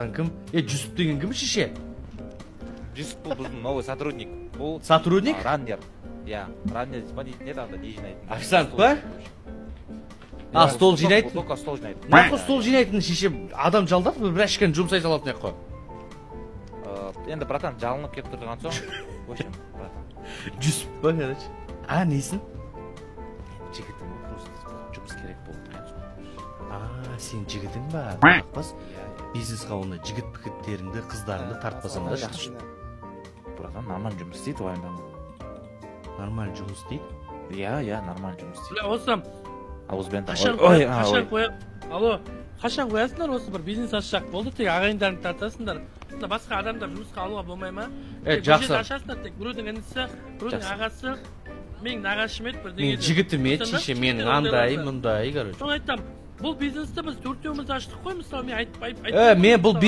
Кім? Жүсіп деген кім шеше? Жүсіп бұл біздің новый сотрудник. Бұл Сотрудник? раннер. Я, раннер исполнитель не там да не жинайтын. Официант па? Стол жинайтын? Только стол жинайтын. Нақы стол жинайтын шеше адам жалдап бір ашқан жұмсай салатын яққа. Енді братан жалынып келіп тұрған соң, в общем, братан. Жүсіп па, короче. Несін? Жігітім просто жұмыс керек болды. Сен жігітің ба? Тартпас. Бизнесқа оны жігіт-пікіттеріңді, қыздарыңды тартпасам да жақсы. Братан нормально жұмыс істейді, уайымдама. Нормально жұмыс істейді? Я, нормально жұмыс істейді. Осы Ауызбен қашан қоясыңдар осы бір бизнес ашсақ болды, тек ағайындарыңды тартасыңдар. Басқа адамдар жұмысқа алуға болмай ма? Жақсы. Ашасыңдар тек біреудің інісі, біреудің ағасы, менің нағашым еді бір деген. Мен жігітім еді шеше, менің андай, мұндай, короче. Соны айтам, бұл бизнесті біз төртеуміз аштық қой, мысалы мен айтып. Мен бұл